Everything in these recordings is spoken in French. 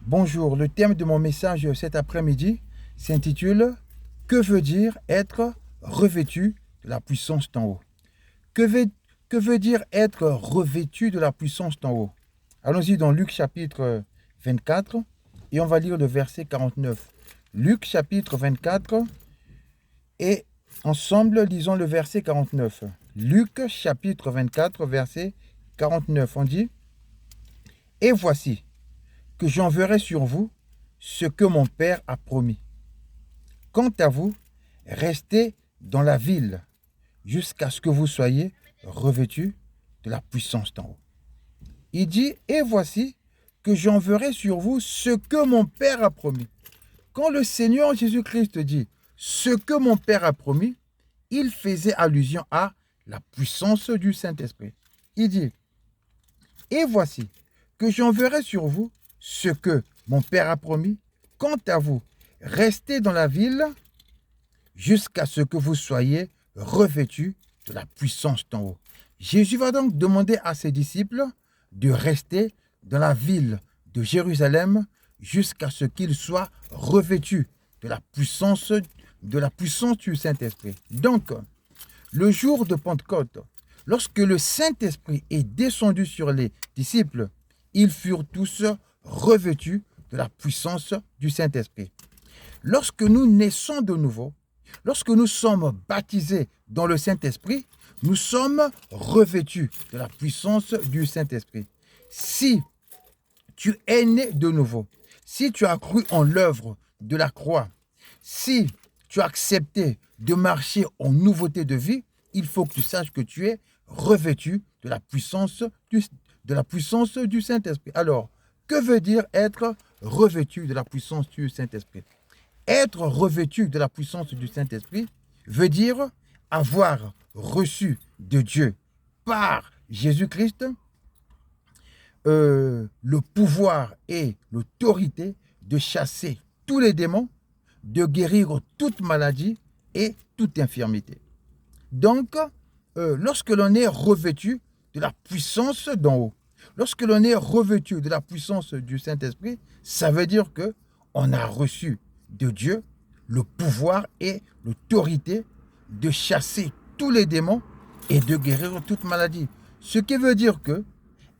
Bonjour, le thème de mon message cet après-midi s'intitule « Que veut dire être revêtu de la puissance d'en haut ?» que veut dire être revêtu de la puissance d'en haut? Allons-y dans Luc chapitre 24 et on va lire le verset 49. Luc chapitre 24 et ensemble lisons le verset 49. Luc chapitre 24 verset 49, on dit « Et voici que j'enverrai sur vous ce que mon Père a promis. Quant à vous, restez dans la ville jusqu'à ce que vous soyez revêtus de la puissance d'en haut. » Il dit, et voici que j'enverrai sur vous ce que mon Père a promis. Quand le Seigneur Jésus-Christ dit ce que mon Père a promis, il faisait allusion à la puissance du Saint-Esprit. Il dit, et voici que j'enverrai sur vous ce que mon Père a promis. Quant à vous, restez dans la ville jusqu'à ce que vous soyez revêtus de la puissance d'en haut. Jésus va donc demander à ses disciples de rester dans la ville de Jérusalem jusqu'à ce qu'ils soient revêtus de la puissance du Saint-Esprit. Donc, le jour de Pentecôte, lorsque le Saint-Esprit est descendu sur les disciples, ils furent tous revêtus de la puissance du Saint-Esprit. Lorsque nous naissons de nouveau, lorsque nous sommes baptisés dans le Saint-Esprit, nous sommes revêtus de la puissance du Saint-Esprit. Si tu es né de nouveau, si tu as cru en l'œuvre de la croix, si tu as accepté de marcher en nouveauté de vie, il faut que tu saches que tu es revêtu de la puissance du Saint-Esprit. Alors, que veut dire être revêtu de la puissance du Saint-Esprit? Être revêtu de la puissance du Saint-Esprit veut dire avoir reçu de Dieu par Jésus-Christ le pouvoir et l'autorité de chasser tous les démons, de guérir toute maladie et toute infirmité. Donc, lorsque l'on est revêtu de la puissance d'en haut, lorsque l'on est revêtu de la puissance du Saint-Esprit, ça veut dire que on a reçu de Dieu le pouvoir et l'autorité de chasser tous les démons et de guérir toute maladie. Ce qui veut dire que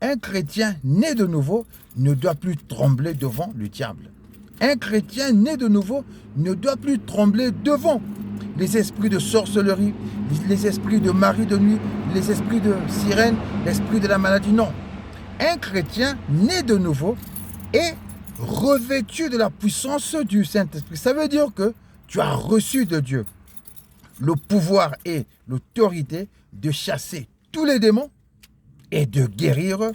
un chrétien né de nouveau ne doit plus trembler devant le diable. Un chrétien né de nouveau ne doit plus trembler devant les esprits de sorcellerie, les esprits de mari de nuit, les esprits de sirène, l'esprit de la maladie. Non. Un chrétien né de nouveau est revêtu de la puissance du Saint-Esprit. Ça veut dire que tu as reçu de Dieu le pouvoir et l'autorité de chasser tous les démons et de guérir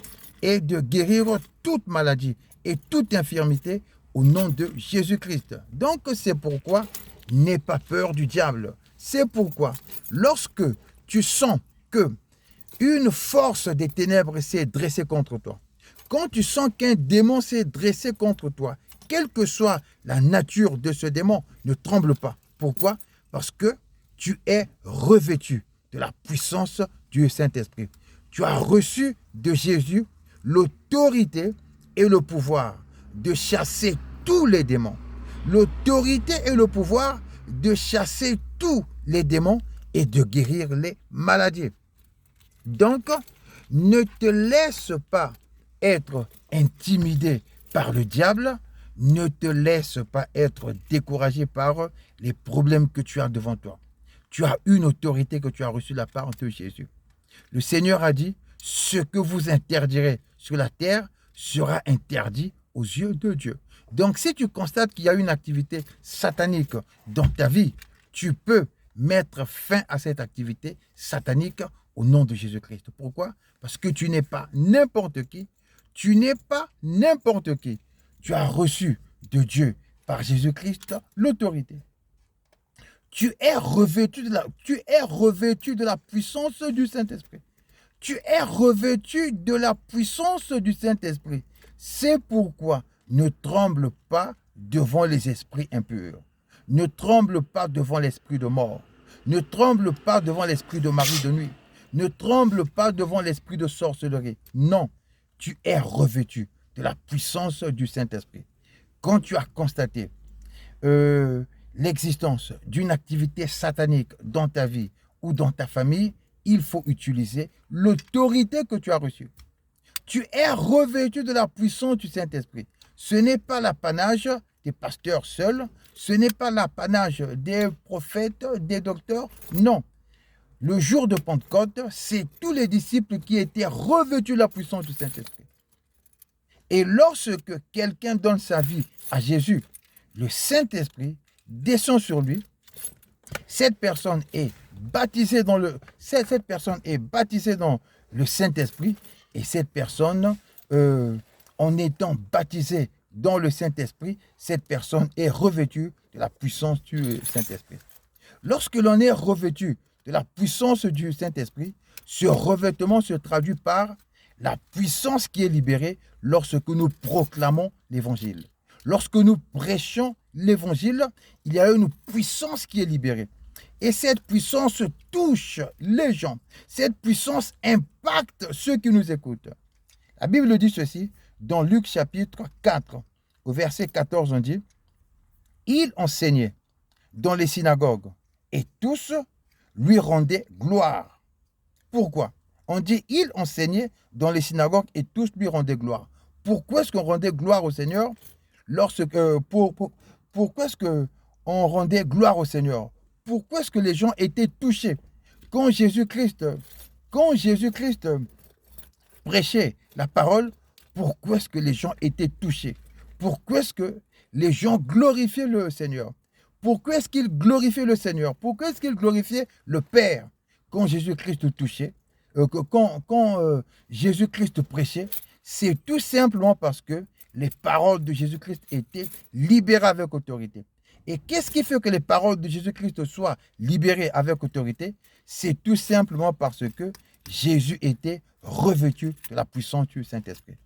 toute maladie et toute infirmité au nom de Jésus-Christ. Donc c'est pourquoi n'aie pas peur du diable. C'est pourquoi lorsque tu sens que une force des ténèbres s'est dressée contre toi, quand tu sens qu'un démon s'est dressé contre toi, quelle que soit la nature de ce démon, ne tremble pas. Pourquoi? Parce que tu es revêtu de la puissance du Saint-Esprit. Tu as reçu de Jésus l'autorité et le pouvoir de chasser tous les démons. L'autorité et le pouvoir de chasser tous les démons et de guérir les maladies. Donc, ne te laisse pas être intimidé par le diable, ne te laisse pas être découragé par les problèmes que tu as devant toi. Tu as une autorité que tu as reçue de la part de Jésus. Le Seigneur a dit, ce que vous interdirez sur la terre sera interdit aux yeux de Dieu. Donc, si tu constates qu'il y a une activité satanique dans ta vie, tu peux mettre fin à cette activité satanique au nom de Jésus-Christ. Pourquoi? Parce que tu n'es pas n'importe qui. Tu n'es pas n'importe qui. Tu as reçu de Dieu par Jésus-Christ l'autorité. Tu es revêtu de la puissance du Saint-Esprit. Tu es revêtu de la puissance du Saint-Esprit. C'est pourquoi ne tremble pas devant les esprits impurs. Ne tremble pas devant l'esprit de mort. Ne tremble pas devant l'esprit de mari de nuit. Ne tremble pas devant l'esprit de sorcellerie. Non, tu es revêtu de la puissance du Saint-Esprit. quand tu as constaté l'existence d'une activité satanique dans ta vie ou dans ta famille, il faut utiliser l'autorité que tu as reçue. Tu es revêtu de la puissance du Saint-Esprit. Ce n'est pas l'apanage des pasteurs seuls, ce n'est pas l'apanage des prophètes, des docteurs, non. Le jour de Pentecôte, c'est tous les disciples qui étaient revêtus de la puissance du Saint-Esprit. Et lorsque quelqu'un donne sa vie à Jésus, le Saint-Esprit descend sur lui, cette personne est baptisée dans le Saint-Esprit, et cette personne, en étant baptisée dans le Saint-Esprit, cette personne est revêtue de la puissance du Saint-Esprit. Lorsque l'on est revêtu de la puissance du Saint-Esprit, ce revêtement se traduit par la puissance qui est libérée lorsque nous proclamons l'Évangile. Lorsque nous prêchons l'Évangile, il y a une puissance qui est libérée. Et cette puissance touche les gens. Cette puissance impacte ceux qui nous écoutent. La Bible dit ceci dans Luc chapitre 4, au verset 14, on dit « Il enseignait dans les synagogues et tous lui rendaient gloire. » Pourquoi? On dit « Il enseignait dans les synagogues et tous lui rendaient gloire. » Pourquoi est-ce qu'on rendait gloire au Seigneur? Pourquoi est-ce qu'on rendait gloire au Seigneur? Pourquoi est-ce que les gens étaient touchés quand Jésus-Christ prêchait la parole? Pourquoi est-ce que les gens étaient touchés? Pourquoi est-ce que les gens glorifiaient le Seigneur? Pourquoi est-ce qu'ils glorifiaient le Seigneur? Pourquoi est-ce qu'ils glorifiaient le Père quand Jésus-Christ touchait, quand Jésus-Christ prêchait? C'est tout simplement parce que les paroles de Jésus-Christ étaient libérées avec autorité. Et qu'est-ce qui fait que les paroles de Jésus-Christ soient libérées avec autorité? C'est tout simplement parce que Jésus était revêtu de la puissance du Saint-Esprit.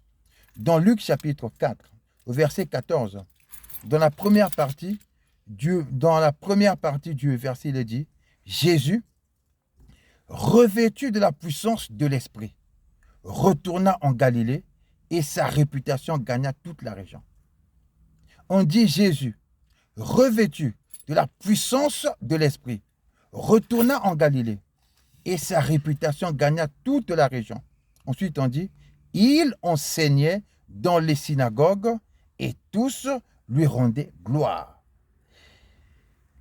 Dans Luc chapitre 4, au verset 14, dans la première partie du verset, il est dit « Jésus, revêtu de la puissance de l'Esprit, retourna en Galilée et sa réputation gagna toute la région. » On dit Jésus, revêtu de la puissance de l'Esprit, retourna en Galilée et sa réputation gagna toute la région. Ensuite, on dit, il enseignait dans les synagogues et tous lui rendaient gloire.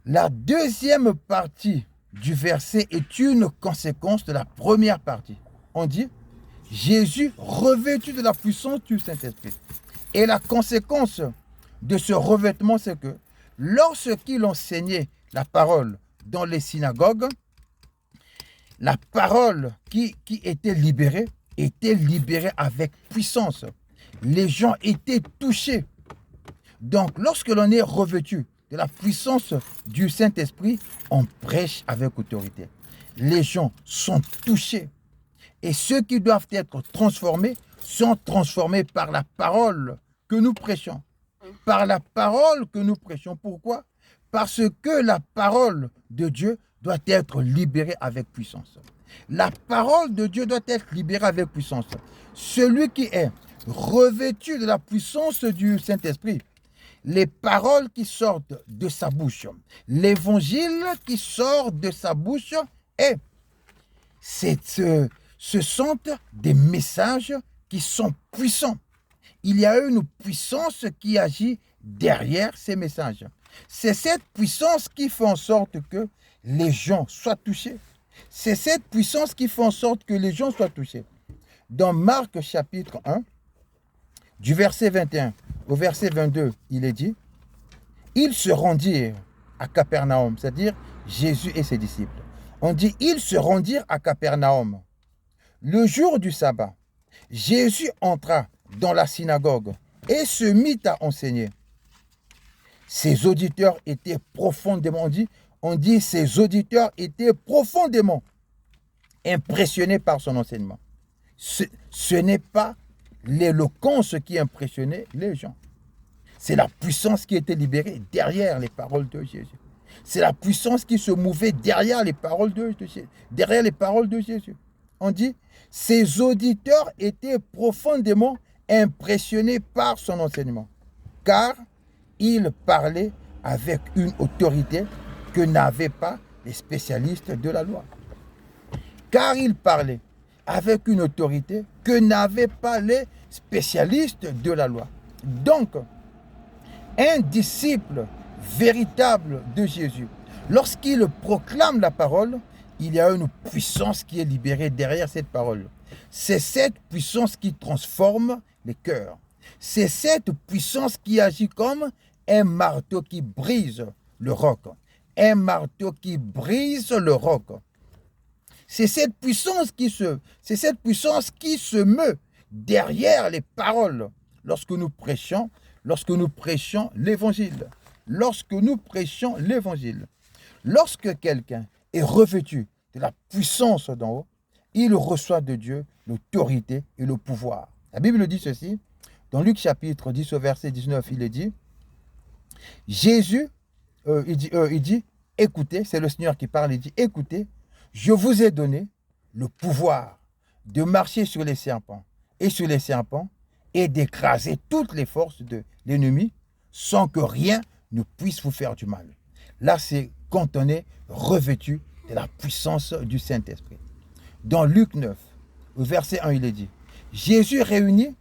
La deuxième partie du verset est une conséquence de la première partie. On dit, Jésus revêtu de la puissance du Saint-Esprit. Et la conséquence de ce revêtement, c'est que lorsqu'il enseignait la parole dans les synagogues, la parole qui était libérée avec puissance. Les gens étaient touchés. Donc, lorsque l'on est revêtu de la puissance du Saint-Esprit, on prêche avec autorité. Les gens sont touchés. Et ceux qui doivent être transformés sont transformés par la parole que nous prêchons. Par la parole que nous prêchons. Pourquoi? Parce que la parole de Dieu doit être libérée avec puissance. La parole de Dieu doit être libérée avec puissance. Celui qui est revêtu de la puissance du Saint-Esprit, les paroles qui sortent de sa bouche, l'évangile qui sort de sa bouche, ce sont des messages qui sont puissants. Il y a une puissance qui agit derrière ces messages. C'est cette puissance qui fait en sorte que les gens soient touchés. C'est cette puissance qui fait en sorte que les gens soient touchés. Dans Marc chapitre 1, du verset 21 au verset 22, il est dit, ils se rendirent à Capernaum, c'est-à-dire Jésus et ses disciples. On dit, ils se rendirent à Capernaum. Le jour du sabbat, Jésus entra dans la synagogue et se mit à enseigner. Ses auditeurs étaient profondément, on dit ses auditeurs étaient profondément impressionnés par son enseignement. Ce n'est pas l'éloquence qui impressionnait les gens. C'est la puissance qui était libérée derrière les paroles de Jésus. C'est la puissance qui se mouvait derrière les paroles de Jésus. On dit, ses auditeurs étaient profondément impressionnés par son enseignement, car il parlait avec une autorité que n'avaient pas les spécialistes de la loi. Car il parlait avec une autorité que n'avaient pas les spécialistes de la loi. Donc, un disciple véritable de Jésus, lorsqu'il proclame la parole, il y a une puissance qui est libérée derrière cette parole. C'est cette puissance qui transforme les cœurs. C'est cette puissance qui agit comme un marteau qui brise le roc. Un marteau qui brise le roc. C'est cette puissance qui se meut derrière les paroles lorsque nous prêchons l'évangile. Lorsque quelqu'un est revêtu de la puissance d'en haut, il reçoit de Dieu l'autorité et le pouvoir. La Bible dit ceci, dans Luc chapitre 10 au verset 19, il est dit, Jésus, il dit, écoutez, c'est le Seigneur qui parle, il dit, écoutez, je vous ai donné le pouvoir de marcher sur les serpents et d'écraser toutes les forces de l'ennemi sans que rien ne puisse vous faire du mal. Là, c'est quand on est revêtu de la puissance du Saint-Esprit. Dans Luc 9, au verset 1, il est dit, Jésus réunit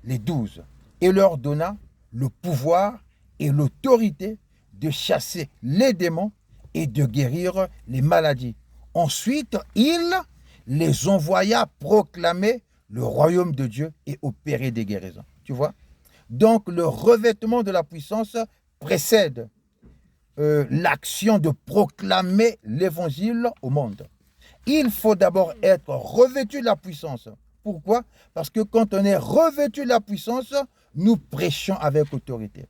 les 12 et leur donna le pouvoir et l'autorité de chasser les démons et de guérir les maladies. Ensuite, il les envoya proclamer le royaume de Dieu et opérer des guérisons. Tu vois? Donc, le revêtement de la puissance précède l'action de proclamer l'évangile au monde. Il faut d'abord être revêtu de la puissance. Pourquoi? Parce que quand on est revêtu de la puissance, nous prêchons avec autorité.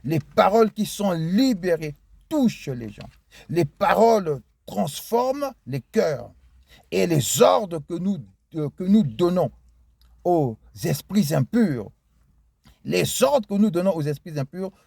Les paroles qui sont libérées touchent les gens. Les paroles transforment les cœurs. Et les ordres que nous donnons aux esprits impurs,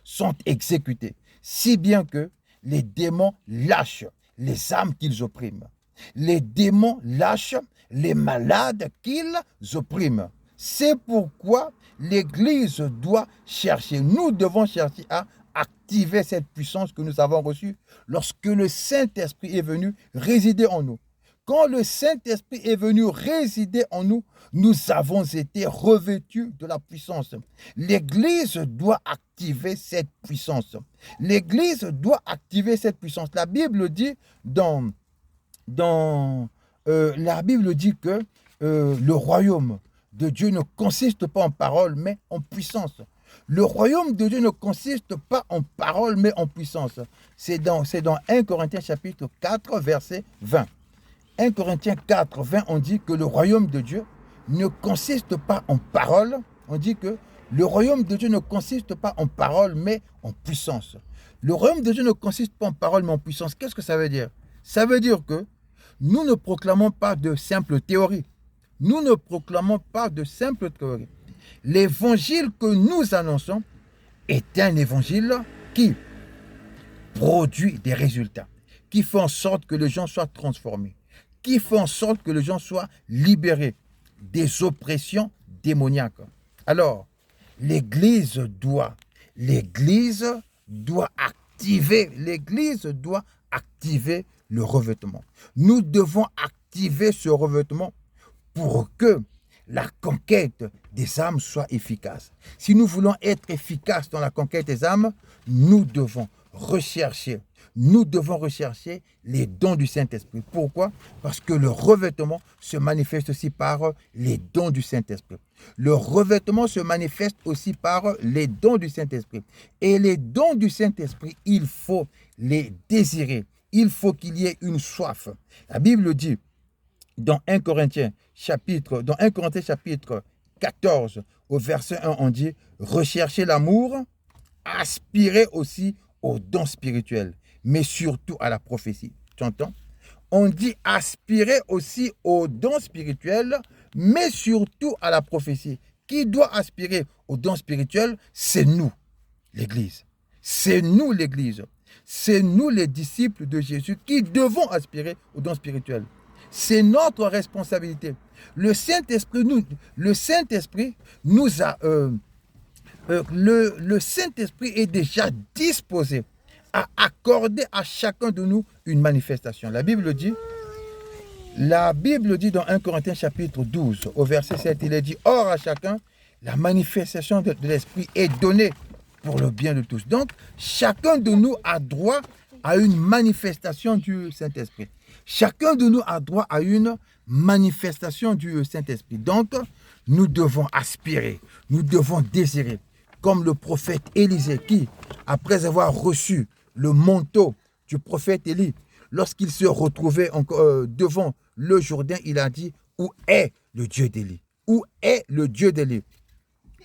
sont exécutés. Si bien que les démons lâchent les âmes qu'ils oppriment. Les démons lâchent les malades qu'ils oppriment. C'est pourquoi l'Église doit chercher, nous devons chercher à activer cette puissance que nous avons reçue lorsque le Saint-Esprit est venu résider en nous. Quand le Saint-Esprit est venu résider en nous, nous avons été revêtus de la puissance. L'Église doit activer cette puissance. L'Église doit activer cette puissance. La Bible dit que le royaume de Dieu ne consiste pas en parole, mais en puissance. Le royaume de Dieu ne consiste pas en parole, mais en puissance. C'est dans 1 Corinthiens chapitre 4, verset 20. 1 Corinthiens 4, 20, on dit que le royaume de Dieu ne consiste pas en parole. On dit que le royaume de Dieu ne consiste pas en parole, mais en puissance. Le royaume de Dieu ne consiste pas en parole, mais en puissance. Qu'est-ce que ça veut dire? Ça veut dire que nous ne proclamons pas de simples théories. Nous ne proclamons pas de simples théories. L'évangile que nous annonçons est un évangile qui produit des résultats, qui fait en sorte que les gens soient transformés, qui fait en sorte que les gens soient libérés des oppressions démoniaques. Alors, l'Église doit activer le revêtement. Nous devons activer ce revêtement pour que la conquête des âmes soit efficace. Si nous voulons être efficaces dans la conquête des âmes, nous devons rechercher les dons du Saint-Esprit. Pourquoi? Parce que le revêtement se manifeste aussi par les dons du Saint-Esprit. Le revêtement se manifeste aussi par les dons du Saint-Esprit. Et les dons du Saint-Esprit, il faut les désirer. Il faut qu'il y ait une soif. La Bible dit, dans 1 Corinthiens chapitre 14, au verset 1, on dit « Recherchez l'amour, aspirez aussi aux dons spirituels, mais surtout à la prophétie. » Tu entends? On dit « Aspirez aussi aux dons spirituels, mais surtout à la prophétie. » Qui doit aspirer aux dons spirituels? C'est nous, l'Église. C'est nous, l'Église. C'est nous, les disciples de Jésus, qui devons aspirer aux dons spirituels. C'est notre responsabilité. Le Saint-Esprit nous a le Saint-Esprit est déjà disposé à accorder à chacun de nous une manifestation. La Bible dit dans 1 Corinthiens chapitre 12, au verset 7, il est dit « Or à chacun, la manifestation de l'Esprit est donnée pour le bien de tous. » Donc, chacun de nous a droit à une manifestation du Saint-Esprit. Chacun de nous a droit à une manifestation du Saint-Esprit. Donc, nous devons aspirer, nous devons désirer, comme le prophète Élisée qui, après avoir reçu le manteau du prophète Élie, lorsqu'il se retrouvait devant le Jourdain, il a dit « Où est le Dieu d'Élie? Où est le Dieu d'Élie ?»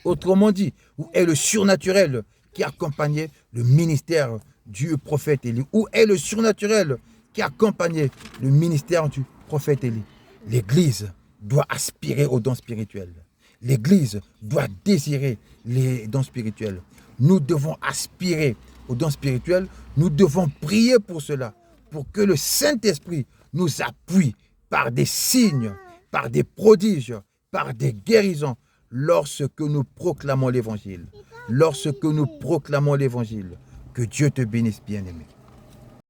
Autrement dit, où est le surnaturel qui accompagnait le ministère du prophète Élie? Où est le surnaturel qui accompagnait le ministère du prophète Élie? L'Église doit aspirer aux dons spirituels. L'Église doit désirer les dons spirituels. Nous devons aspirer aux dons spirituels. Nous devons prier pour cela, pour que le Saint-Esprit nous appuie par des signes, par des prodiges, par des guérisons, lorsque nous proclamons l'Évangile. Lorsque nous proclamons l'Évangile. Que Dieu te bénisse, bien-aimé.